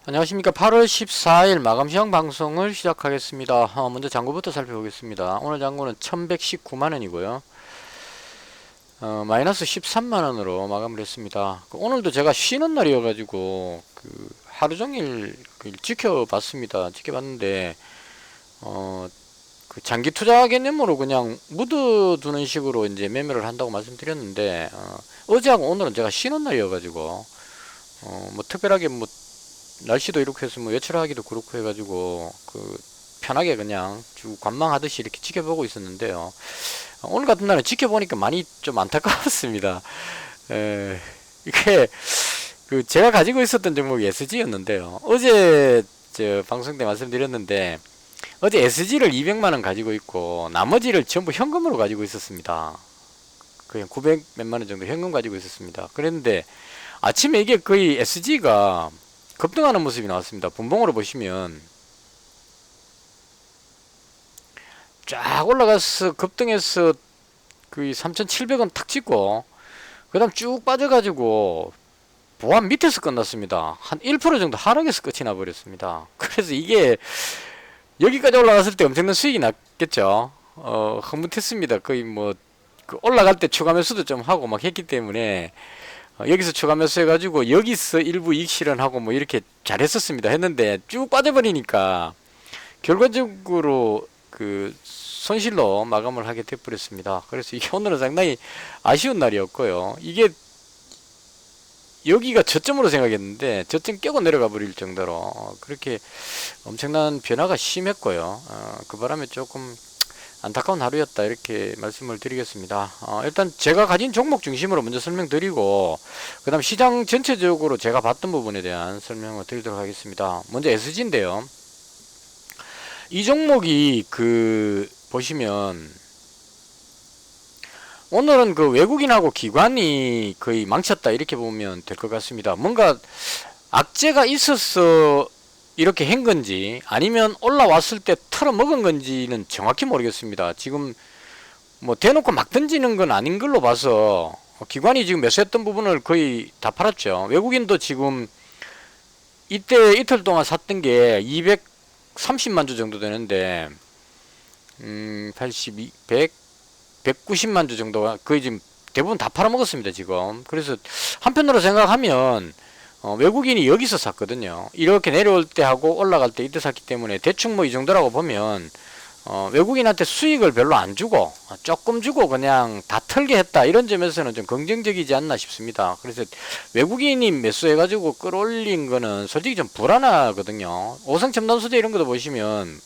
안녕하십니까. 8월 14일 마감시황 방송을 시작하겠습니다. 먼저 잔고부터 살펴보겠습니다. 오늘 잔고는 1119만원이고요. 마이너스 13만원으로 마감을 했습니다. 오늘도 제가 쉬는 날이어가지고 하루종일 지켜봤습니다. 지켜봤는데 장기 투자 개념으로 그냥 묻어두는 식으로 이제 매매를 한다고 말씀드렸는데 어제하고 오늘은 제가 쉬는 날이어가지고 뭐 특별하게 뭐 날씨도 이렇게 해서 뭐 외출하기도 그렇고 해가지고 편하게 그냥 쭉 관망하듯이 이렇게 지켜보고 있었는데요. 오늘 같은 날은 지켜보니까 많이 좀 안타까웠습니다. 이게 제가 가지고 있었던 종목이 SG였는데요. 어제 저 방송 때 말씀드렸는데 어제 SG를 200만원 가지고 있고 나머지를 전부 현금으로 가지고 있었습니다. 그냥 900 몇만원 정도 현금 가지고 있었습니다. 그랬는데 아침에 이게 거의 SG가 급등하는 모습이 나왔습니다. 분봉으로 보시면 쫙 올라가서 급등해서 거의 3,700원 탁 찍고 그 다음 쭉 빠져가지고 보안 밑에서 끝났습니다. 한 1% 정도 하락해서 끝이 나버렸습니다. 그래서 이게 여기까지 올라갔을 때 엄청난 수익이 났겠죠. 흐뭇했습니다. 거의 뭐 올라갈 때 추가 매수도 좀 하고 막 했기 때문에 여기서 추가 매수 해가지고 여기서 일부 이익 실현하고 뭐 이렇게 잘했었습니다. 했는데 쭉 빠져버리니까 결과적으로 손실로 마감을 하게 돼버렸습니다. 그래서 이게 오늘은 상당히 아쉬운 날이었고요. 이게 여기가 저점으로 생각했는데 저점 깨고 내려가 버릴 정도로 그렇게 엄청난 변화가 심했고요. 그 바람에 조금 안타까운 하루였다 이렇게 말씀을 드리겠습니다. 일단 제가 가진 종목 중심으로 먼저 설명드리고 그 다음 시장 전체적으로 제가 봤던 부분에 대한 설명을 드리도록 하겠습니다. 먼저 SG인데요. 이 종목이 보시면 오늘은 외국인하고 기관이 거의 망쳤다 이렇게 보면 될 것 같습니다. 뭔가 악재가 있어서 이렇게 한 건지 아니면 올라왔을 때 털어먹은 건지는 정확히 모르겠습니다. 지금 뭐 대놓고 막 던지는 건 아닌 걸로 봐서 기관이 지금 매수했던 부분을 거의 다 팔았죠. 외국인도 지금 이때 이틀 동안 샀던 게 230만 주 정도 되는데 82, 100, 190만 주 정도가 거의 지금 대부분 다 팔아먹었습니다. 지금. 그래서 한편으로 생각하면 외국인이 여기서 샀거든요. 이렇게 내려올 때 하고 올라갈 때 이때 샀기 때문에 대충 뭐 이 정도라고 보면 외국인한테 수익을 별로 안 주고 조금 주고 그냥 다 털게 했다 이런 점에서는 좀 긍정적이지 않나 싶습니다. 그래서 외국인이 매수해가지고 끌어올린 거는 솔직히 좀 불안하거든요. 오성첨단소재 이런 것도 보시면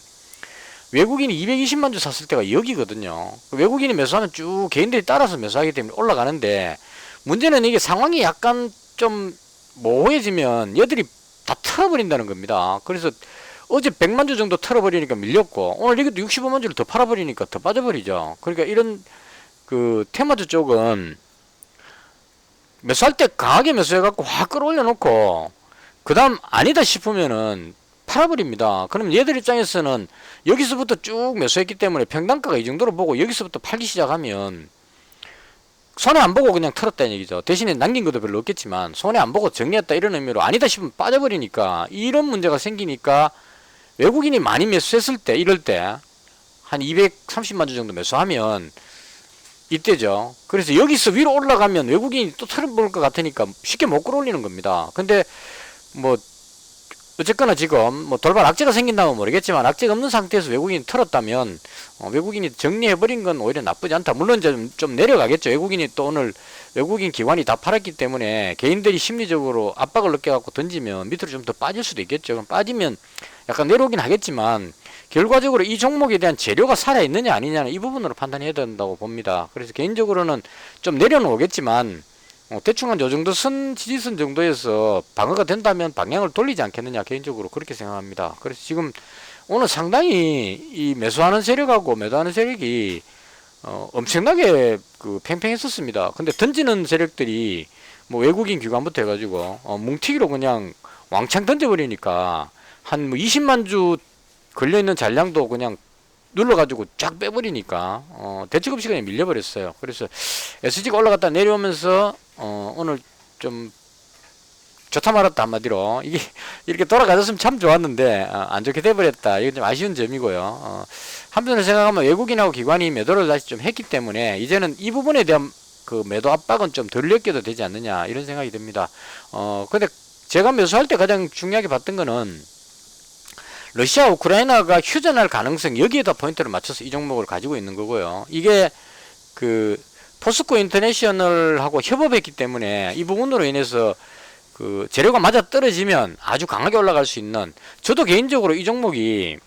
외국인이 220만 주 샀을 때가 여기거든요. 외국인이 매수하면 쭉 개인들이 따라서 매수하기 때문에 올라가는데 문제는 이게 상황이 약간 좀 모호해지면 얘들이 다 털어버린다는 겁니다. 그래서 어제 100만 주 정도 털어버리니까 밀렸고 오늘 이것도 65만 주를 더 팔아버리니까 더 빠져버리죠. 그러니까 이런 테마주 쪽은 매수할 때 강하게 매수해갖고 확 끌어올려놓고 그 다음 아니다 싶으면은 팔아버립니다. 그럼 얘들 입장에서는 여기서부터 쭉 매수했기 때문에 평단가가 이 정도로 보고 여기서부터 팔기 시작하면 손해 안 보고 그냥 털었다는 얘기죠. 대신에 남긴 것도 별로 없겠지만 손해 안 보고 정리했다 이런 의미로 아니다 싶으면 빠져버리니까 이런 문제가 생기니까 외국인이 많이 매수했을 때 이럴 때 한 230만 주 정도 매수하면 이때죠. 그래서 여기서 위로 올라가면 외국인이 또 털어볼 것 같으니까 쉽게 못 끌어올리는 겁니다. 근데 뭐 어쨌거나 지금 뭐 돌발 악재가 생긴다면 모르겠지만 악재가 없는 상태에서 외국인이 털었다면 외국인이 정리해버린 건 오히려 나쁘지 않다. 물론 좀 내려가겠죠. 외국인이 또 오늘 외국인 기관이 다 팔았기 때문에 개인들이 심리적으로 압박을 느껴갖고 던지면 밑으로 좀 더 빠질 수도 있겠죠. 그럼 빠지면 약간 내려오긴 하겠지만 결과적으로 이 종목에 대한 재료가 살아있느냐 아니냐는 이 부분으로 판단해야 된다고 봅니다. 그래서 개인적으로는 좀 내려놓겠지만 대충 한 요 정도 지지선 정도에서 방어가 된다면 방향을 돌리지 않겠느냐 개인적으로 그렇게 생각합니다. 그래서 지금 오늘 상당히 이 매수하는 세력하고 매도하는 세력이 엄청나게 팽팽했었습니다. 근데 던지는 세력들이 뭐 외국인 기관부터 해가지고 뭉티기로 그냥 왕창 던져버리니까 한 뭐 20만 주 걸려있는 잔량도 그냥 눌러가지고 쫙 빼버리니까 대체급시 그냥 밀려버렸어요. 그래서 SG가 올라갔다 내려오면서 오늘 좀 좋다 말았다 한마디로 이게 이렇게 돌아가졌으면 참 좋았는데 안 좋게 돼버렸다. 이게 좀 아쉬운 점이고요. 한편으로 생각하면 외국인하고 기관이 매도를 다시 좀 했기 때문에 이제는 이 부분에 대한 그 매도 압박은 좀 덜 느껴도 되지 않느냐 이런 생각이 듭니다. 근데 제가 매수할 때 가장 중요하게 봤던 거는 러시아 우크라이나가 휴전할 가능성 여기에다 포인트를 맞춰서 이 종목을 가지고 있는 거고요. 이게 그 포스코 인터내셔널하고 협업했기 때문에 이 부분으로 인해서 그 재료가 맞아 떨어지면 아주 강하게 올라갈 수 있는, 저도 개인적으로 이 종목이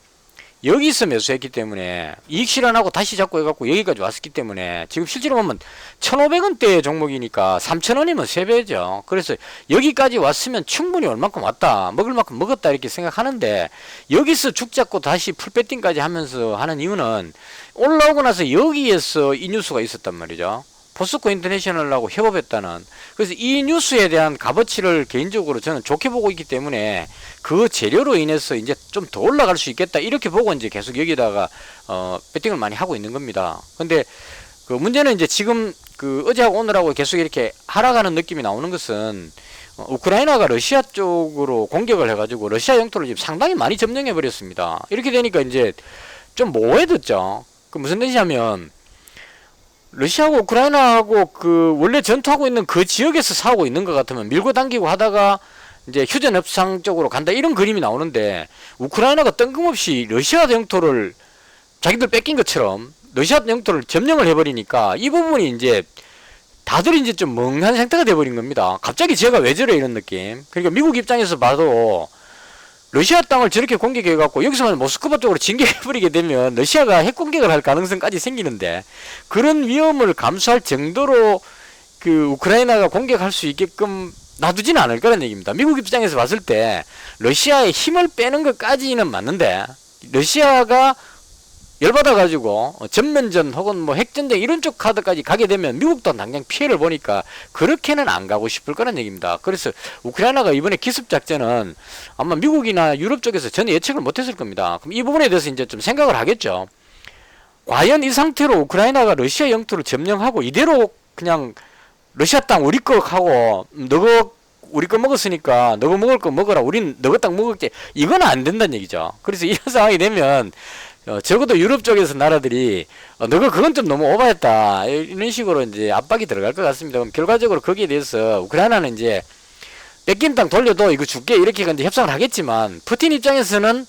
여기서 매수했기 때문에 이익 실현하고 다시 잡고 해갖고 여기까지 왔기 때문에 지금 실제로 보면 1,500원대의 종목이니까 3,000원이면 3배죠. 그래서 여기까지 왔으면 충분히 얼만큼 왔다, 먹을 만큼 먹었다 이렇게 생각하는데, 여기서 죽 잡고 다시 풀배팅까지 하면서 하는 이유는 올라오고 나서 여기에서 이 뉴스가 있었단 말이죠. 포스코 인터내셔널하고 협업했다는. 그래서 이 뉴스에 대한 값어치를 개인적으로 저는 좋게 보고 있기 때문에 그 재료로 인해서 이제 좀 더 올라갈 수 있겠다 이렇게 보고 이제 계속 여기다가 배팅을 많이 하고 있는 겁니다. 근데 그 문제는 이제 지금 그 어제하고 오늘하고 계속 이렇게 하락하는 느낌이 나오는 것은 우크라이나가 러시아 쪽으로 공격을 해가지고 러시아 영토를 지금 상당히 많이 점령해 버렸습니다. 이렇게 되니까 이제 좀 모호해졌죠. 그 무슨 뜻이냐면 러시아하고 우크라이나하고 그 원래 전투하고 있는 그 지역에서 싸우고 있는 것 같으면 밀고 당기고 하다가 이제 휴전 협상 쪽으로 간다 이런 그림이 나오는데, 우크라이나가 뜬금없이 러시아 영토를 자기들 뺏긴 것처럼 러시아 영토를 점령을 해버리니까 이 부분이 이제 다들 이제 좀 멍한 상태가 돼버린 겁니다. 갑자기 제가 왜 저래 이런 느낌. 그러니까 미국 입장에서 봐도 러시아 땅을 저렇게 공격해갖고 여기서만 모스크바 쪽으로 진격해버리게 되면 러시아가 핵 공격을 할 가능성까지 생기는데, 그런 위험을 감수할 정도로 그 우크라이나가 공격할 수 있게끔 놔두지는 않을 거란 얘기입니다. 미국 입장에서 봤을 때 러시아의 힘을 빼는 것까지는 맞는데, 러시아가 열받아가지고 전면전 혹은 뭐 핵전쟁 이런 쪽 카드까지 가게 되면 미국도 당장 피해를 보니까 그렇게는 안 가고 싶을 거란 얘기입니다. 그래서 우크라이나가 이번에 기습작전은 아마 미국이나 유럽 쪽에서 전혀 예측을 못했을 겁니다. 그럼 이 부분에 대해서 이제 좀 생각을 하겠죠. 과연 이 상태로 우크라이나가 러시아 영토를 점령하고 이대로 그냥 러시아 땅 우리 거 하고 너거 우리 거 먹었으니까 너거 먹을 거 먹어라, 우린 너거 땅 먹을게, 이건 안 된다는 얘기죠. 그래서 이런 상황이 되면 적어도 유럽 쪽에서 나라들이 너가 그건 좀 너무 오버했다 이런 식으로 이제 압박이 들어갈 것 같습니다. 그럼 결과적으로 거기에 대해서 우크라이나는 이제 뺏긴 땅 돌려도 이거 줄게 이렇게 이제 협상을 하겠지만, 푸틴 입장에서는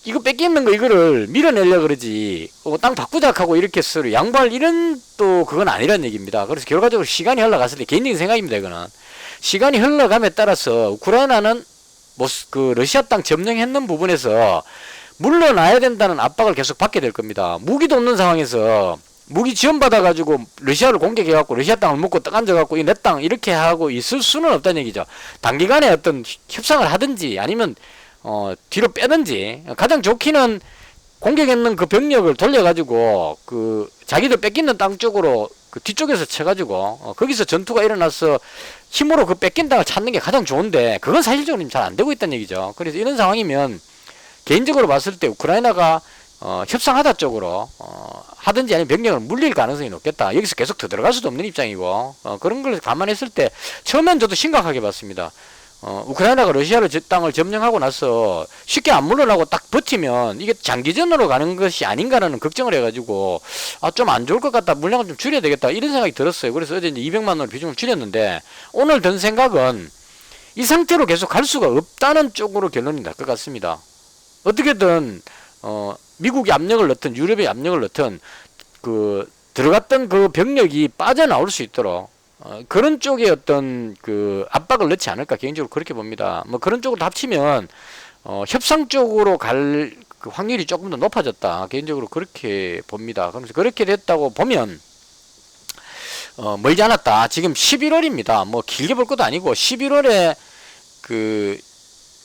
이거 뺏기는 거 이거를 밀어내려 그러지 땅 바꾸자 하고 이렇게 서로 양보할 이런 또 그건 아니란 얘기입니다. 그래서 결과적으로 시간이 흘러갔을 때, 개인적인 생각입니다. 이거는 시간이 흘러감에 따라서 우크라이나는 뭐 그 러시아 땅 점령했는 부분에서 물러나야 된다는 압박을 계속 받게 될 겁니다. 무기도 없는 상황에서 무기 지원받아가지고 러시아를 공격해갖고 러시아 땅을 먹고 떡 앉아갖고 이 내 땅 이렇게 하고 있을 수는 없다는 얘기죠. 단기간에 어떤 협상을 하든지 아니면 뒤로 빼든지, 가장 좋기는 공격했는 그 병력을 돌려가지고 그 자기들 뺏기는 땅 쪽으로 그 뒤쪽에서 쳐가지고 거기서 전투가 일어나서 힘으로 그 뺏긴 땅을 찾는 게 가장 좋은데, 그건 사실적으로 잘 안 되고 있다는 얘기죠. 그래서 이런 상황이면 개인적으로 봤을 때 우크라이나가 협상하다 쪽으로 하든지 아니면 병력을 물릴 가능성이 높겠다. 여기서 계속 더 들어갈 수도 없는 입장이고 그런 걸 감안했을 때 처음엔 저도 심각하게 봤습니다. 우크라이나가 러시아를 땅을 점령하고 나서 쉽게 안 물러나고 딱 버티면 이게 장기전으로 가는 것이 아닌가라는 걱정을 해가지고 좀 안 좋을 것 같다, 물량을 좀 줄여야 되겠다 이런 생각이 들었어요. 그래서 어제 이제 200만 원 비중을 줄였는데, 오늘 든 생각은 이 상태로 계속 갈 수가 없다는 쪽으로 결론이 날 것 같습니다. 어떻게든 미국이 압력을 넣든 유럽이 압력을 넣든 그 들어갔던 그 병력이 빠져나올 수 있도록 그런 쪽에 어떤 그 압박을 넣지 않을까, 개인적으로 그렇게 봅니다. 뭐 그런 쪽으로 합치면 협상 쪽으로 갈 그 확률이 조금 더 높아졌다, 개인적으로 그렇게 봅니다. 그러면서 그렇게 됐다고 보면 멀지 않았다. 지금 11월입니다. 뭐 길게 볼 것도 아니고 11월에 그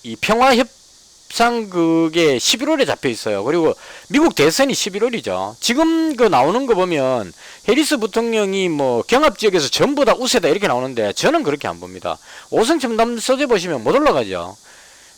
이 평화 협상국에 11월에 잡혀 있어요. 그리고 미국 대선이 11월이죠. 지금 그 나오는 거 보면 해리스 부통령이 뭐 경합 지역에서 전부 다 우세다 이렇게 나오는데, 저는 그렇게 안 봅니다. 오성 첨단 서재 보시면 못 올라가죠.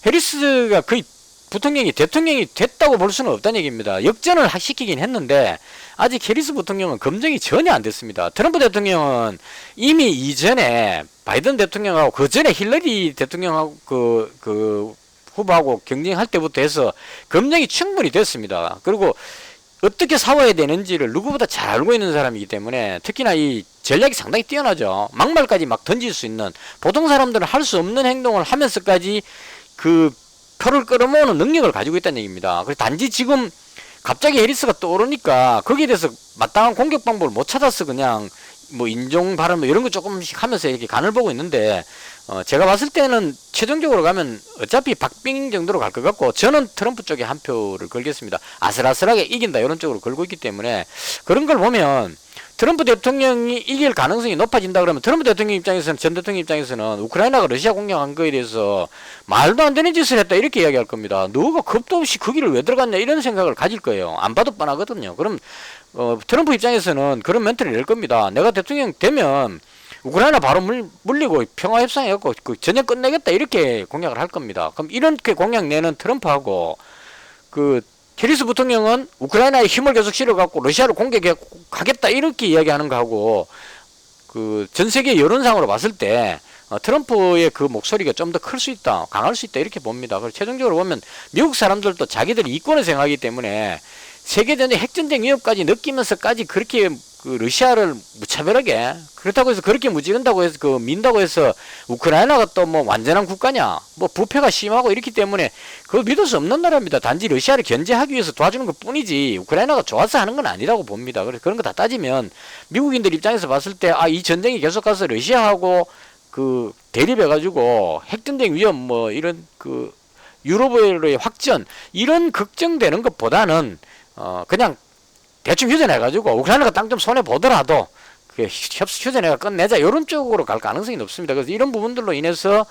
해리스가 거의 부통령이 대통령이 됐다고 볼 수는 없다는 얘기입니다. 역전을 시키긴 했는데 아직 해리스 부통령은 검증이 전혀 안 됐습니다. 트럼프 대통령은 이미 이전에 바이든 대통령하고 그 전에 힐러리 대통령하고 그 후보하고 경쟁할 때부터 해서 검증이 충분히 됐습니다. 그리고 어떻게 싸워야 되는지를 누구보다 잘 알고 있는 사람이기 때문에 특히나 이 전략이 상당히 뛰어나죠. 막말까지 막 던질 수 있는, 보통 사람들은 할 수 없는 행동을 하면서까지 그 표를 끌어모으는 능력을 가지고 있다는 얘기입니다. 그래서 단지 지금 갑자기 해리스가 떠오르니까 거기에 대해서 마땅한 공격 방법을 못 찾아서 그냥 뭐 인종 발언 뭐 이런 거 조금씩 하면서 이렇게 간을 보고 있는데, 제가 봤을 때는 최종적으로 가면 어차피 박빙 정도로 갈 것 같고, 저는 트럼프 쪽에 한 표를 걸겠습니다. 아슬아슬하게 이긴다 이런 쪽으로 걸고 있기 때문에, 그런 걸 보면 트럼프 대통령이 이길 가능성이 높아진다 그러면 트럼프 대통령 입장에서는, 전 대통령 입장에서는 우크라이나가 러시아 공격한 거에 대해서 말도 안 되는 짓을 했다 이렇게 이야기할 겁니다. 너가 겁도 없이 거기를 왜 들어갔냐 이런 생각을 가질 거예요. 안 봐도 뻔하거든요. 그럼 트럼프 입장에서는 그런 멘트를 낼 겁니다. 내가 대통령 되면 우크라이나 바로 물리고 평화협상해갖고 그 전쟁 끝내겠다 이렇게 공약을 할 겁니다. 그럼 이렇게 공약 내는 트럼프하고 그 해리스 부통령은 우크라이나에 힘을 계속 실어갖고 러시아를 공격하겠다 이렇게 이야기하는 거하고, 그 전 세계 여론상으로 봤을 때 트럼프의 그 목소리가 좀 더 클 수 있다, 강할 수 있다 이렇게 봅니다. 그래서 최종적으로 보면 미국 사람들도 자기들이 이권을 생각하기 때문에 세계전쟁 핵전쟁 위협까지 느끼면서까지 그렇게 그 러시아를 무차별하게, 그렇다고 해서 그렇게 무찌른다고 해서 그 민다고 해서 우크라이나가 또 뭐 완전한 국가냐, 뭐 부패가 심하고 이렇기 때문에 그거 믿을 수 없는 나라입니다. 단지 러시아를 견제하기 위해서 도와주는 것 뿐이지 우크라이나가 좋아서 하는 건 아니라고 봅니다. 그래서 그런 거 다 따지면 미국인들 입장에서 봤을 때 이 전쟁이 계속가서 러시아하고 그 대립해가지고 핵전쟁 위험 뭐 이런 그 유럽의 확전 이런 걱정되는 것보다는 그냥 대충 휴전해가지고 우크라이나가 땅 좀 손해 보더라도 그 휴전해가 끝내자 이런 쪽으로 갈 가능성이 높습니다. 그래서 이런 부분들로 인해서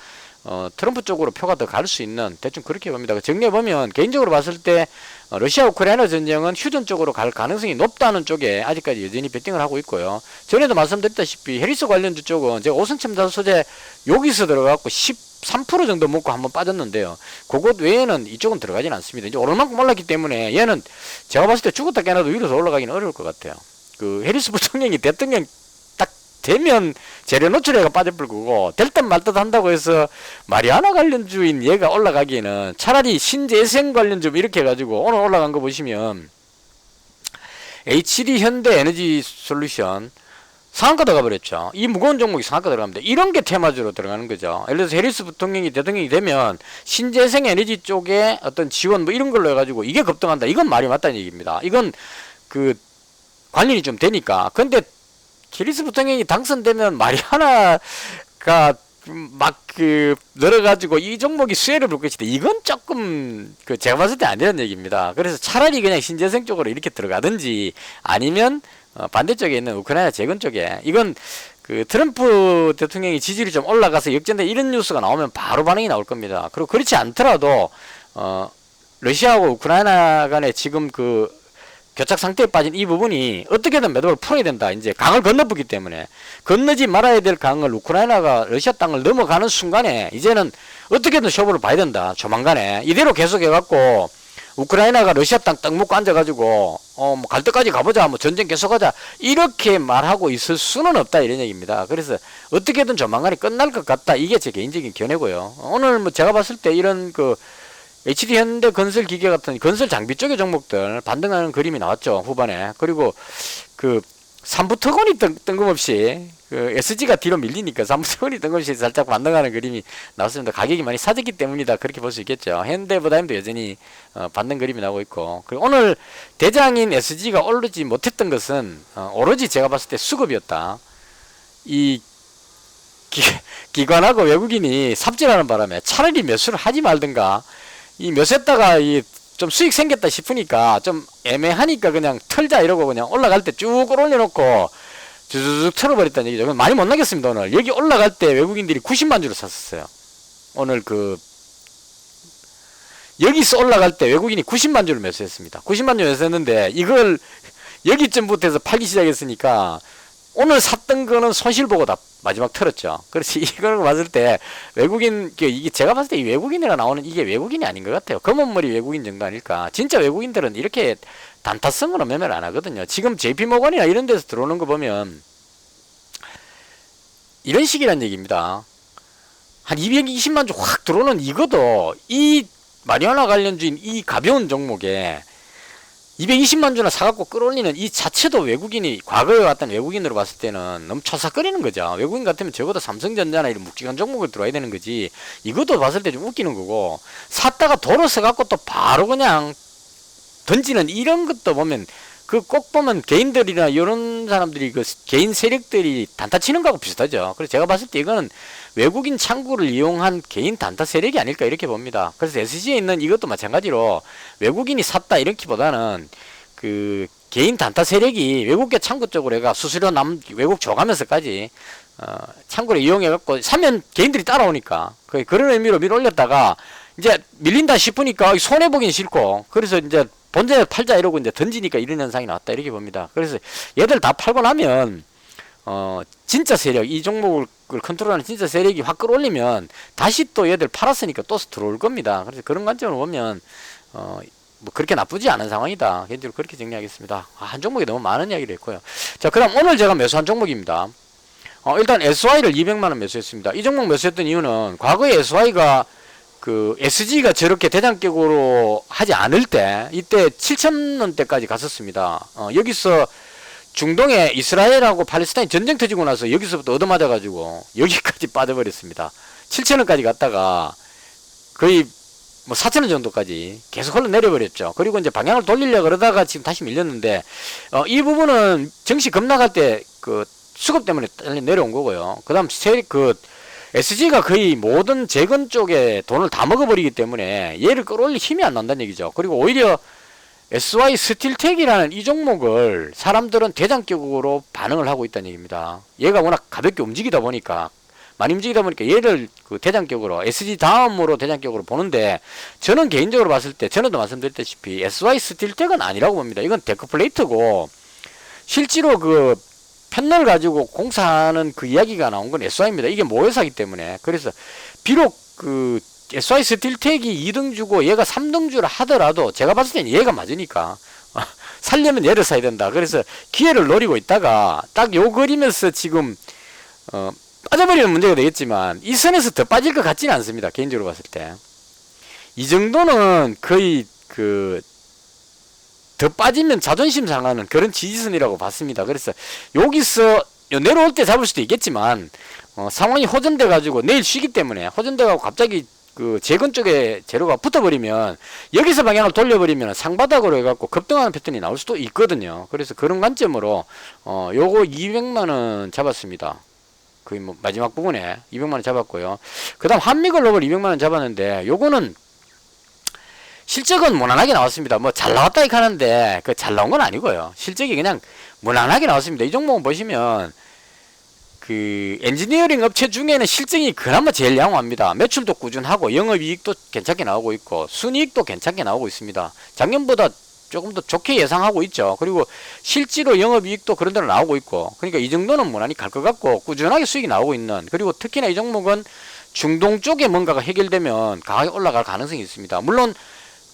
트럼프 쪽으로 표가 더 갈 수 있는, 대충 그렇게 봅니다. 정리해보면 개인적으로 봤을 때 러시아 우크라이나 전쟁은 휴전 쪽으로 갈 가능성이 높다는 쪽에 아직까지 여전히 베팅을 하고 있고요. 전에도 말씀드렸다시피 해리스 관련주 쪽은 제가 오성첨단 소재 여기서 들어가고 13% 정도 먹고 한번 빠졌는데요. 그것 외에는 이쪽은 들어가진 않습니다. 이제 오를 만큼 올랐기 때문에 얘는 제가 봤을 때 죽었다 깨나도 위로서 올라가기는 어려울 것 같아요. 그 해리스 부통령이 대통령 딱 되면 재료 노출해가 빠져버릴 거고, 될 듯 말 듯 한다고 해서 마리아나 관련주인 얘가 올라가기에는 차라리 신재생 관련주 이렇게 해가지고 오늘 올라간 거 보시면 HD 현대 에너지 솔루션 상한가 들어가 버렸죠. 이 무거운 종목이 상한가 들어갑니다. 이런 게 테마주로 들어가는 거죠. 예를 들어서 해리스 부통령이 대통령이 되면 신재생 에너지 쪽에 어떤 지원 뭐 이런 걸로 해가지고 이게 급등한다. 이건 말이 맞다는 얘기입니다. 이건 그 관련이 좀 되니까. 근데 해리스 부통령이 당선되면 마리아나가 막 그 늘어가지고 이 종목이 수혜를 볼 것이다. 이건 조금 그 제가 봤을 때 안 되는 얘기입니다. 그래서 차라리 그냥 신재생 쪽으로 이렇게 들어가든지 아니면 반대쪽에 있는 우크라이나 재건 쪽에, 이건 그 트럼프 대통령이 지지율이 좀 올라가서 역전돼 이런 뉴스가 나오면 바로 반응이 나올 겁니다. 그리고 그렇지 않더라도 러시아하고 우크라이나 간에 지금 그 교착 상태에 빠진 이 부분이 어떻게든 매듭을 풀어야 된다. 이제 강을 건너붙기 때문에 건너지 말아야 될 강을 우크라이나가 러시아 땅을 넘어가는 순간에 이제는 어떻게든 쇼부를 봐야 된다. 조만간에 이대로 계속해갖고 우크라이나가 러시아 땅 딱 먹고 앉아가지고 뭐 갈 때까지 가보자, 뭐 전쟁 계속하자 이렇게 말하고 있을 수는 없다 이런 얘기입니다. 그래서 어떻게든 조만간에 끝날 것 같다. 이게 제 개인적인 견해고요. 오늘 뭐 제가 봤을 때 이런 그 HD 현대 건설 기계 같은 건설 장비 쪽의 종목들 반등하는 그림이 나왔죠, 후반에. 그리고 그 삼부토건이 뜬금없이 그 SG가 뒤로 밀리니까 삼부토건이 뜬금없이 살짝 반등하는 그림이 나왔습니다. 가격이 많이 사졌기 때문이다 그렇게 볼 수 있겠죠. 현대보다도 여전히 반등 그림이 나오고 있고, 그리고 오늘 대장인 SG가 오르지 못했던 것은 오로지 제가 봤을 때 수급이었다. 이 기관하고 외국인이 삽질하는 바람에 차라리 매수를 하지 말든가, 이 몇했다가 이 좀 수익 생겼다 싶으니까 좀 애매하니까 그냥 털자 이러고 그냥 올라갈 때 쭉 올려놓고 주주쭉 털어버렸다는 얘기죠. 많이 못 나겠습니다. 오늘 여기 올라갈 때 외국인들이 90만 주를 샀었어요. 오늘 그 여기서 올라갈 때 외국인이 90만 주를 매수했습니다. 90만 주 매수했는데 이걸 여기쯤부터 해서 팔기 시작했으니까 오늘 샀던 거는 손실 보고 다 마지막 털었죠. 그렇지. 이걸 봤을 때 외국인, 이게 제가 봤을 때 이 외국인이라 나오는 이게 외국인이 아닌 것 같아요. 검은 머리 외국인 정도 아닐까. 진짜 외국인들은 이렇게 단타성으로 매매를 안 하거든요. 지금 JP모건이나 이런 데서 들어오는 거 보면 이런 식이란 얘기입니다. 한 220만 주 확 들어오는 이거도 이 마리화나 관련주인 이 가벼운 종목에 220만 주나 사갖고 끌어올리는 이 자체도 외국인이 과거에 왔던 외국인으로 봤을 때는 너무 처삭거리는 거죠. 외국인 같으면 적어도 삼성전자나 이런 묵직한 종목을 들어와야 되는 거지. 이것도 봤을 때 좀 웃기는 거고, 샀다가 도로 써갖고 또 바로 그냥 던지는 이런 것도 보면 그 꼭 보면 개인들이나 이런 사람들이 그 개인 세력들이 단타 치는 거하고 비슷하죠. 그래서 제가 봤을 때 이거는 외국인 창구를 이용한 개인 단타 세력이 아닐까 이렇게 봅니다. 그래서 SG에 있는 이것도 마찬가지로 외국인이 샀다 이렇기보다는 그 개인 단타 세력이 외국계 창구 쪽으로 해가 수수료 외국 줘가면서까지 창구를 이용해갖고 사면 개인들이 따라오니까 그런 의미로 밀어 올렸다가 이제 밀린다 싶으니까 손해보긴 싫고 그래서 이제 본전에 팔자 이러고 이제 던지니까 이런 현상이 나왔다 이렇게 봅니다. 그래서 얘들 다 팔고 나면 진짜 세력 이 종목을 컨트롤하는 진짜 세력이 확 끌어올리면 다시 또 얘들 팔았으니까 또 들어올 겁니다. 그래서 그런 관점으로 보면 뭐 그렇게 나쁘지 않은 상황이다. 개인적으로 그렇게 정리하겠습니다. 한 종목이 너무 많은 이야기를 했고요. 자, 그다음 오늘 제가 매수한 종목입니다. 일단 SY를 200만원 매수했습니다. 이 종목 매수했던 이유는 과거에 SY가 그 SG가 저렇게 대장격으로 하지 않을 때 이때 7,000원대까지 갔었습니다. 여기서 중동에 이스라엘하고 팔레스타인 전쟁 터지고 나서 여기서부터 얻어맞아 가지고 여기까지 빠져버렸습니다. 7,000원까지 갔다가 거의 뭐 4,000원 정도까지 계속 흘러내려버렸죠. 그리고 이제 방향을 돌리려고 그러다가 지금 다시 밀렸는데 이 부분은 정시 급락할 때 그 수급 때문에 내려온 거고요. 그 다음 SG가 거의 모든 재건 쪽에 돈을 다 먹어버리기 때문에 얘를 끌어올릴 힘이 안 난다는 얘기죠. 그리고 오히려 SY 스틸텍이라는 이 종목을 사람들은 대장격으로 반응을 하고 있다는 얘기입니다. 얘가 워낙 가볍게 움직이다 보니까 많이 움직이다 보니까 얘를 그 대장격으로 SG 다음으로 대장격으로 보는데 저는 개인적으로 봤을 때 전에도 말씀드렸다시피 SY 스틸텍은 아니라고 봅니다. 이건 데크플레이트고 실제로 그 패널 가지고 공사하는 그 이야기가 나온 건 SY입니다. 이게 모회사이기 때문에. 그래서 비록 그 SY 스틸텍이 2등 주고 얘가 3등 주를 하더라도 제가 봤을 때는 얘가 맞으니까 살려면 얘를 사야 된다. 그래서 기회를 노리고 있다가 딱 요 그림에서 지금 빠져버리는 문제가 되겠지만 이 선에서 더 빠질 것 같지는 않습니다. 개인적으로 봤을 때. 이 정도는 거의 더 빠지면 자존심 상하는 그런 지지선이라고 봤습니다. 그래서 여기서 내려올 때 잡을 수도 있겠지만 상황이 호전돼 가지고 내일 쉬기 때문에 호전돼 가지고 갑자기 그 재건 쪽에 재료가 붙어버리면 여기서 방향을 돌려버리면 상바닥으로 해갖고 급등하는 패턴이 나올 수도 있거든요. 그래서 그런 관점으로 요거 200만원 잡았습니다. 거의 뭐 마지막 부분에 200만원 잡았고요. 그 다음 한미글로벌 200만원 잡았는데 요거는 실적은 무난하게 나왔습니다. 뭐 잘 나왔다 이렇게 하는데 그 잘 나온 건 아니고요. 실적이 그냥 무난하게 나왔습니다. 이 종목은 보시면 그 엔지니어링 업체 중에는 실적이 그나마 제일 양호합니다. 매출도 꾸준하고 영업이익도 괜찮게 나오고 있고 순이익도 괜찮게 나오고 있습니다. 작년보다 조금 더 좋게 예상하고 있죠. 그리고 실제로 영업이익도 그런 대로 나오고 있고 그러니까 이 정도는 무난히 갈 것 같고 꾸준하게 수익이 나오고 있는 그리고 특히나 이 종목은 중동 쪽에 뭔가가 해결되면 강하게 올라갈 가능성이 있습니다. 물론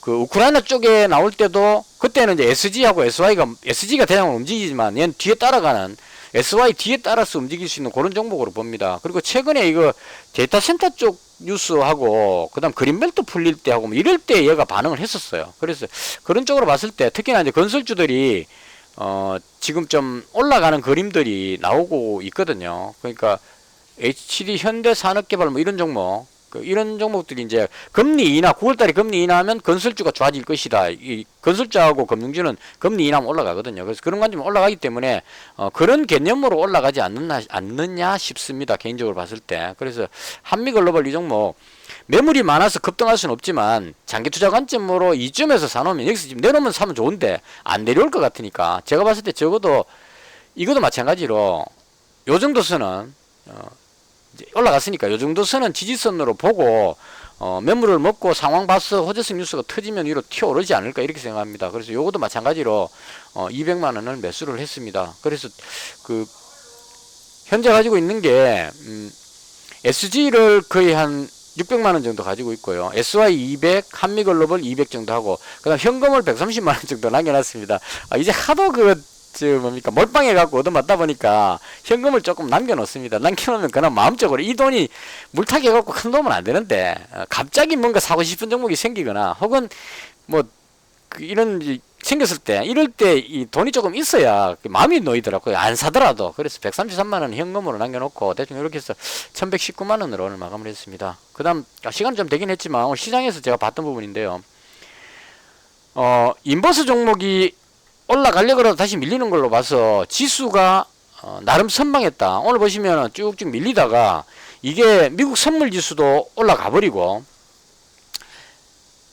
그 우크라이나 쪽에 나올 때도 그때는 이제 SG하고 SG가 대장으로 움직이지만 얘는 뒤에 따라가는 SY 뒤에 따라서 움직일 수 있는 그런 종목으로 봅니다. 그리고 최근에 이거 데이터 센터 쪽 뉴스하고 그다음 그린벨트 풀릴 때 하고 뭐 이럴 때 얘가 반응을 했었어요. 그래서 그런 쪽으로 봤을 때 특히나 이제 건설주들이 지금 좀 올라가는 그림들이 나오고 있거든요. 그러니까 HD 현대산업개발 뭐 이런 종목 이런 종목들이 이제 금리 인하 9월달에 금리 인하하면 건설주가 좋아질 것이다. 이 건설주하고 금융주는 금리 인하하면 올라가거든요. 그래서 그런 관점이 올라가기 때문에 그런 개념으로 올라가지 않느냐 싶습니다. 개인적으로 봤을 때. 그래서 한미글로벌 이 종목 매물이 많아서 급등할 수는 없지만 장기 투자 관점으로 이쯤에서 사놓으면 여기서 지금 내려오면 사면 좋은데 안 내려올 것 같으니까 제가 봤을 때 적어도 이것도 마찬가지로 요 정도 선은 올라갔으니까 요 정도 선은 지지선으로 보고 매물을 먹고 상황 봐서 호재성 뉴스가 터지면 위로 튀어오르지 않을까 이렇게 생각합니다. 그래서 요것도 마찬가지로 200만원을 매수를 했습니다. 그래서 현재 가지고 있는 게 SG를 거의 한 600만원 정도 가지고 있고요. SY 200, 한미글로벌 200 정도 하고, 그 다음 현금을 130만원 정도 남겨놨습니다. 이제 하도 몰빵해갖고 얻어맞다 보니까 현금을 조금 남겨놓습니다. 남겨놓으면 그냥 마음적으로 이 돈이 물타기해갖고 큰 돈은 안 되는데, 갑자기 뭔가 사고 싶은 종목이 생기거나, 혹은 이런 생겼을 때, 이럴 때 이 돈이 조금 있어야 마음이 놓이더라고요. 안 사더라도. 그래서 133만원 현금으로 남겨놓고 대충 이렇게 해서 1119만원으로 오늘 마감을 했습니다. 그 다음 시간이 좀 되긴 했지만 오늘 시장에서 제가 봤던 부분인데요. 인버스 종목이 올라가려고 다시 밀리는 걸로 봐서 지수가 나름 선방했다. 오늘 보시면 쭉쭉 밀리다가 이게 미국 선물 지수도 올라가 버리고,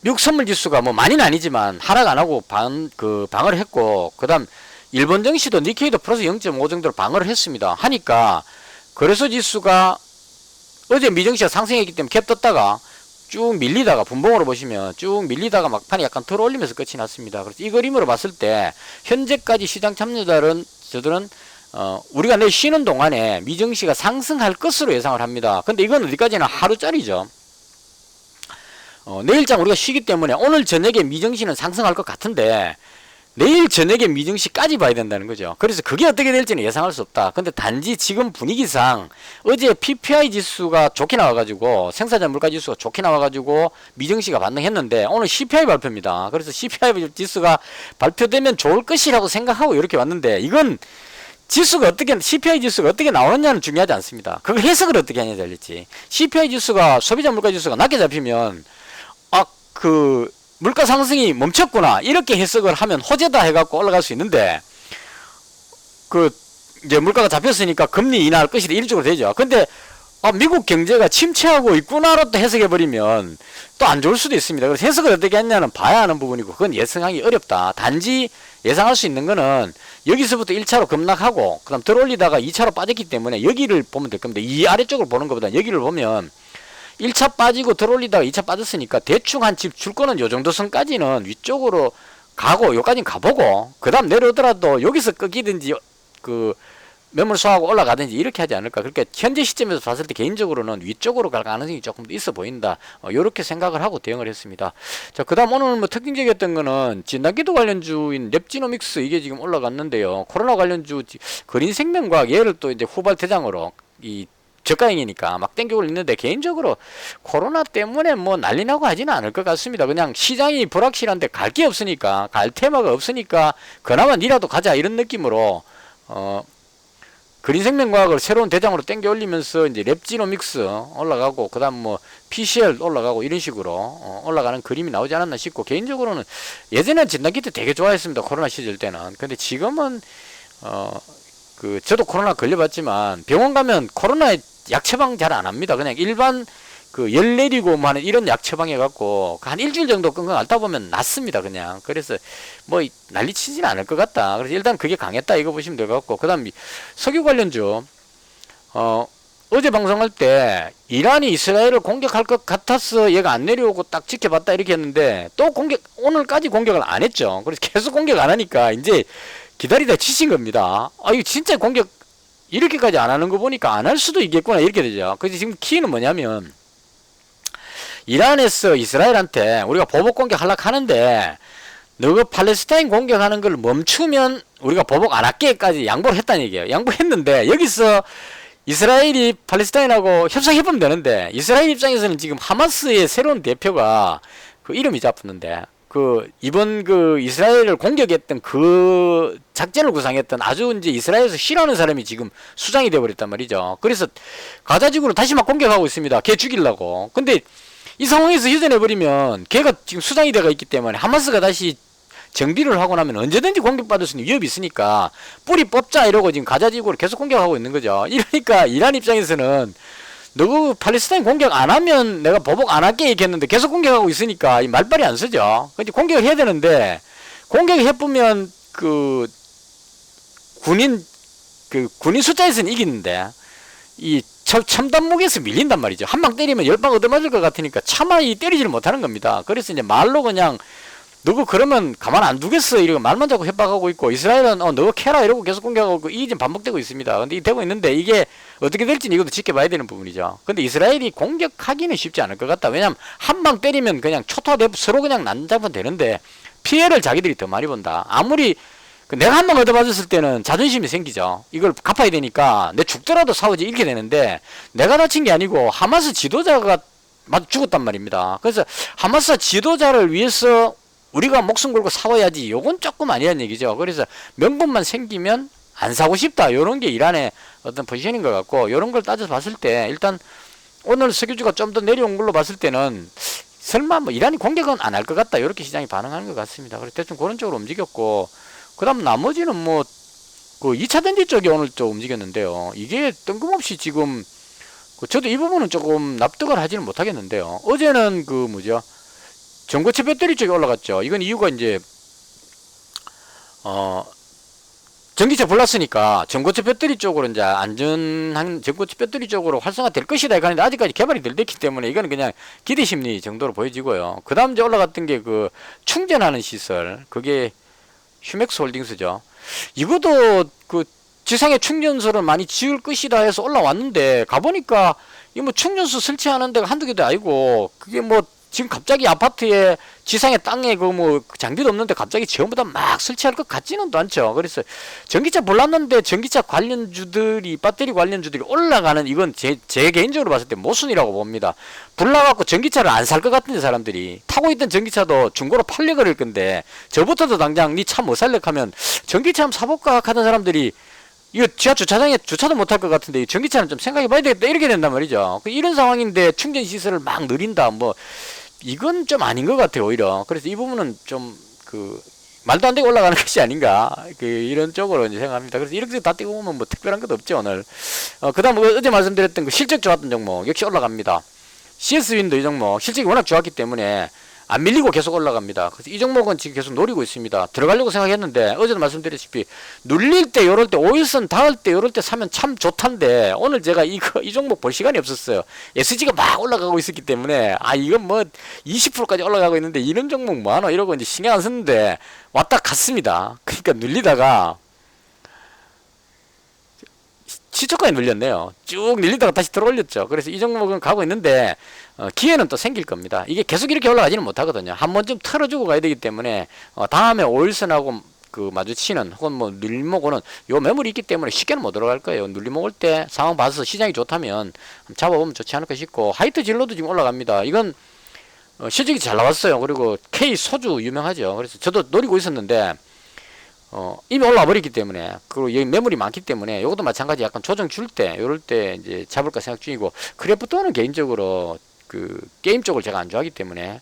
미국 선물 지수가 많이는 아니지만 하락 안 하고 방어를 했고, 그 다음 일본 증시도 니케이도 플러스 0.5 정도로 방어를 했습니다. 하니까 거래소 지수가 어제 미증시가 상승했기 때문에 캡 떴다가 쭉 밀리다가 분봉으로 보시면 쭉 밀리다가 막판에 약간 들어올리면서 끝이 났습니다. 그래서 이 그림으로 봤을 때 현재까지 시장 참여자들은 우리가 내일 쉬는 동안에 미증시가 상승할 것으로 예상을 합니다. 근데 이건 어디까지나 하루짜리죠. 내일장 우리가 쉬기 때문에 오늘 저녁에 미증시는 상승할 것 같은데 내일 저녁에 미증시까지 봐야 된다는 거죠. 그래서 그게 어떻게 될지는 예상할 수 없다. 근데 단지 지금 분위기상 어제 PPI 지수가 좋게 나와가지고, 생산자 물가 지수가 좋게 나와가지고 미증시가 반등했는데 오늘 CPI 발표입니다. 그래서 CPI 지수가 발표되면 좋을 것이라고 생각하고 이렇게 왔는데, 이건 CPI 지수가 어떻게 나오느냐는 중요하지 않습니다. 그걸 해석을 어떻게 하냐에 달렸지. CPI 지수가, 소비자 물가 지수가 낮게 잡히면 물가 상승이 멈췄구나 이렇게 해석을 하면 호재다 해갖고 올라갈 수 있는데, 이제 물가가 잡혔으니까 금리 인하할 것이다 이런 쪽으로 되죠. 근데 미국 경제가 침체하고 있구나로 또 해석해버리면 또 안 좋을 수도 있습니다. 그래서 해석을 어떻게 했냐는 봐야 하는 부분이고, 그건 예상하기 어렵다. 단지 예상할 수 있는 거는 여기서부터 1차로 급락하고 그 다음 들어올리다가 2차로 빠졌기 때문에 여기를 보면 될 겁니다. 이 아래쪽을 보는 것보다 여기를 보면 1차 빠지고 들어올리다가 2차 빠졌으니까 대충 한 집 줄 거는 요 정도 선까지는 위쪽으로 가고, 요까지는 가보고, 그 다음 내려오더라도 여기서 꺾이든지 매물 소화하고 올라가든지 이렇게 하지 않을까. 그렇게 현재 시점에서 봤을 때 개인적으로는 위쪽으로 갈 가능성이 조금 더 있어 보인다. 요렇게 생각을 하고 대응을 했습니다. 자, 그 다음 오늘 특징적이었던 거는 진단기도 관련주인 랩지노믹스, 이게 지금 올라갔는데요. 코로나 관련주 그린생명과학, 얘를 또 이제 후발 대장으로 저가형이니까 막 땡기고 있는데, 개인적으로 코로나 때문에 난리 나고 하지는 않을 것 같습니다. 그냥 시장이 불확실한데 갈 게 없으니까, 갈 테마가 없으니까 그나마 니라도 가자 이런 느낌으로 그린생명과학을 새로운 대장으로 땡겨 올리면서 이제 랩지노믹스 올라가고, 그 다음 PCL 올라가고 이런 식으로 올라가는 그림이 나오지 않았나 싶고, 개인적으로는 예전에는 진단키트 되게 좋아했습니다. 코로나 시절 때는. 근데 지금은 저도 코로나 걸려봤지만 병원 가면 코로나에 약 처방 잘 안 합니다. 그냥 일반 열 내리고 하는 이런 약 처방 해갖고 한 일주일 정도 끙끙 앓다 보면 낫습니다. 그냥. 그래서 난리 치지는 않을 것 같다. 그래서 일단 그게 강했다 이거 보시면 될 것 같고, 그 다음 석유 관련주 어제 방송할 때 이란이 이스라엘을 공격할 것 같아서 얘가 안 내려오고 딱 지켜봤다 이렇게 했는데, 또 오늘까지 공격을 안 했죠. 그래서 계속 공격 안 하니까 이제 기다리다 지친 겁니다. 이거 진짜 공격 이렇게까지 안 하는 거 보니까 안 할 수도 있겠구나 이렇게 되죠. 그래서 지금 키는 뭐냐면, 이란에서 이스라엘한테 우리가 보복 공격 하려고 하는데 너가 팔레스타인 공격하는 걸 멈추면 우리가 보복 안 할게까지 양보를 했다는 얘기예요. 양보했는데 여기서 이스라엘이 팔레스타인하고 협상해보면 되는데, 이스라엘 입장에서는 지금 하마스의 새로운 대표가 이름이 잡혔는데, 이번 이스라엘을 공격했던 작전을 구상했던 아주 이제 이스라엘에서 싫어하는 사람이 지금 수장이 되어버렸단 말이죠. 그래서 가자지구로 다시 막 공격하고 있습니다. 걔 죽이려고. 근데 이 상황에서 휴전해버리면 걔가 지금 수장이 되어 있기 때문에 하마스가 다시 정비를 하고 나면 언제든지 공격받을 수 있는 위협이 있으니까 뿌리 뽑자 이러고 지금 가자지구로 계속 공격하고 있는 거죠. 이러니까 이란 입장에서는 너 팔레스타인 공격 안 하면 내가 보복 안 할게 얘기했는데 계속 공격하고 있으니까 이 말빨이 안 서죠. 근데 공격을 해야 되는데, 공격을 해보면 군인 숫자에서는 이기는데 이 첨단무기에서 밀린단 말이죠. 한 방 때리면 10방 얻어맞을 것 같으니까 차마 때리지를 못하는 겁니다. 그래서 이제 말로 그냥 너가 그러면 가만 안 두겠어 이러고 말만 자꾸 협박하고 있고, 이스라엘은 너가 캐라 이러고 계속 공격하고 있고, 이게 지금 반복되고 있습니다. 근데 이 되고 있는데 이게 어떻게 될지는 이것도 지켜봐야 되는 부분이죠. 근데 이스라엘이 공격하기는 쉽지 않을 것 같다. 왜냐면 한 방 때리면 그냥 초토화되고 서로 그냥 난장판 되는데 피해를 자기들이 더 많이 본다. 아무리 내가 한 방 얻어맞았을 때는 자존심이 생기죠. 이걸 갚아야 되니까 내 죽더라도 싸우지 이렇게 되는데, 내가 다친 게 아니고 하마스 지도자가 죽었단 말입니다. 그래서 하마스 지도자를 위해서 우리가 목숨 걸고 싸워야지, 요건 조금 아니란 얘기죠. 그래서 명분만 생기면 안 사고 싶다, 요런 게 이란의 어떤 포지션인 것 같고, 요런 걸 따져서 봤을 때 일단 오늘 석유주가 좀 더 내려온 걸로 봤을 때는 설마 뭐 이란이 공격은 안 할 것 같다, 요렇게 시장이 반응하는 것 같습니다. 그래서 대충 그런 쪽으로 움직였고, 그 다음 나머지는 뭐 그 2차 전지 쪽이 오늘 좀 움직였는데요. 이게 뜬금없이 지금 저도 이 부분은 조금 납득을 하지는 못하겠는데요. 어제는 그 뭐죠, 전고체 배터리 쪽이 올라갔죠. 이건 이유가 이제 전기차 불났으니까 전고체 배터리 쪽으로 이제 안전한 전고체 배터리 쪽으로 활성화될 것이다. 그런데 아직까지 개발이 덜 됐기 때문에 이거는 그냥 기대 심리 정도로 보여지고요. 그 다음 이제 올라갔던 게 그 충전하는 시설, 그게 휴맥스 홀딩스죠. 이것도 그 지상에 충전소를 많이 지을 것이다 해서 올라왔는데, 가보니까 이 뭐 충전소 설치하는 데가 한두 개도 아니고, 그게 뭐 지금 갑자기 아파트에 지상에 땅에 그 뭐 장비도 없는데 갑자기 전부 다 막 설치할 것 같지는 않죠. 그래서 전기차 불났는데 전기차 관련주들이, 배터리 관련주들이 올라가는, 이건 제 개인적으로 봤을 때 모순이라고 봅니다. 불나갖고 전기차를 안 살 것 같은데, 사람들이 타고 있던 전기차도 중고로 팔려버릴 건데, 저부터도 당장 니 차 뭐 살래 하면 전기차 한번 사볼까 하던 사람들이 이거 지하 주차장에 주차도 못할 것 같은데 전기차는 좀 생각해 봐야 되겠다, 이렇게 된단 말이죠. 이런 상황인데 충전 시설을 막 늘린다, 뭐 이건 좀 아닌 것 같아요, 오히려. 그래서 이 부분은 좀 그 말도 안 되게 올라가는 것이 아닌가, 이런 쪽으로 이제 생각합니다. 그래서 이렇게 다 띄고 보면 뭐 특별한 것도 없죠, 오늘. 그 다음 어제 말씀드렸던 그 실적 좋았던 종목 역시 올라갑니다. CS윈도 이 종목 실적이 워낙 좋았기 때문에 안 밀리고 계속 올라갑니다. 그래서 이 종목은 지금 계속 노리고 있습니다. 들어가려고 생각했는데, 어제도 말씀드렸다시피 눌릴 때 요럴 때, 5일선 닿을 때 요럴 때 사면 참 좋단데, 오늘 제가 이 종목 볼 시간이 없었어요. SG가 막 올라가고 있었기 때문에, 이건 뭐 20%까지 올라가고 있는데 이런 종목 뭐하노 이러고 이제 신경 안 썼는데 왔다 갔습니다. 그러니까 눌리다가 시초까지 눌렸네요. 쭉 밀리다가 다시 들어올렸죠. 그래서 이 종목은 가고 있는데, 기회는 또 생길 겁니다. 이게 계속 이렇게 올라가지는 못하거든요. 한 번쯤 털어주고 가야 되기 때문에, 다음에 5일선하고 그 마주치는, 혹은 뭐 눌림목 오는 요 매물이 있기 때문에 쉽게는 못 들어갈 거예요. 눌림목 올 때 상황 봐서 시장이 좋다면 잡아보면 좋지 않을까 싶고, 하이트 진로도 지금 올라갑니다. 이건 실적이 잘 나왔어요. 그리고 K 소주 유명하죠. 그래서 저도 노리고 있었는데, 이미 올라와 버렸기 때문에, 그리고 여기 매물이 많기 때문에 요것도 마찬가지 약간 조정 줄 때, 요럴 때 이제 잡을까 생각 중이고, 크래프톤은 개인적으로 그 게임 쪽을 제가 안 좋아하기 때문에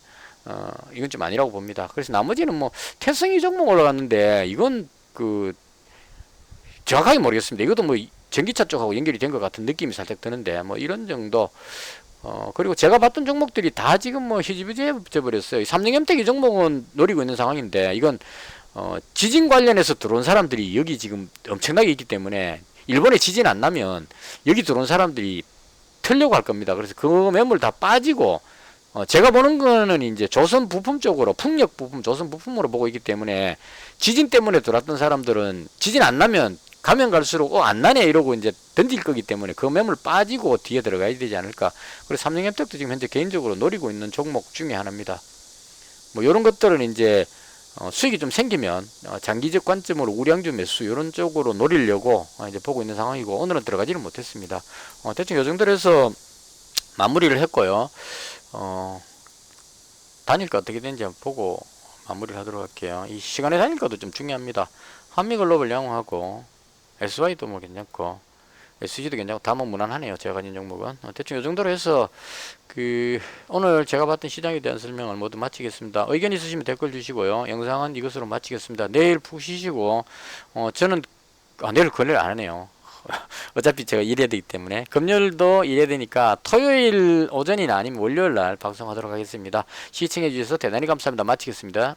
이건 좀 아니라고 봅니다. 그래서 나머지는 뭐 태성이 종목 올라갔는데, 이건 그 정확하게 모르겠습니다. 이것도 뭐 전기차 쪽하고 연결이 된 것 같은 느낌이 살짝 드는데, 뭐 이런 정도. 그리고 제가 봤던 종목들이 다 지금 뭐 희지부지해 버렸어요. 삼성엠텍 이 종목은 노리고 있는 상황인데, 이건 지진 관련해서 들어온 사람들이 여기 지금 엄청나게 있기 때문에, 일본에 지진 안 나면 여기 들어온 사람들이 털려고 할 겁니다. 그래서 그 매물 다 빠지고, 제가 보는 거는 이제 조선 부품 쪽으로, 풍력 부품, 조선 부품으로 보고 있기 때문에, 지진 때문에 들어왔던 사람들은 지진 안 나면 가면 갈수록 안 나네 이러고 이제 던질 거기 때문에 그 매물 빠지고 뒤에 들어가야 되지 않을까. 그래서 삼성협택도 지금 현재 개인적으로 노리고 있는 종목 중에 하나입니다. 뭐 이런 것들은 이제 수익이 좀 생기면 장기적 관점으로 우량주 매수 이런 쪽으로 노리려고 이제 보고 있는 상황이고, 오늘은 들어가지는 못했습니다. 대충 요 정도로 해서 마무리를 했고요. 단일가 어떻게 되는지 한번 보고 마무리를 하도록 할게요. 이 시간의 단일가도 좀 중요합니다. 한미글로벌 양호하고, SY도 뭐 괜찮고, SG도 괜찮고, 다 뭐 무난하네요. 제가 가진 종목은. 대충 요 정도로 해서 오늘 제가 봤던 시장에 대한 설명을 모두 마치겠습니다. 의견 있으시면 댓글 주시고요. 영상은 이것으로 마치겠습니다. 내일 푹 쉬시고, 저는 내일 금요일 안 하네요. 어차피 제가 일해야 되기 때문에 금요일도 일해야 되니까 토요일 오전이나 아니면 월요일 날 방송하도록 하겠습니다. 시청해 주셔서 대단히 감사합니다. 마치겠습니다.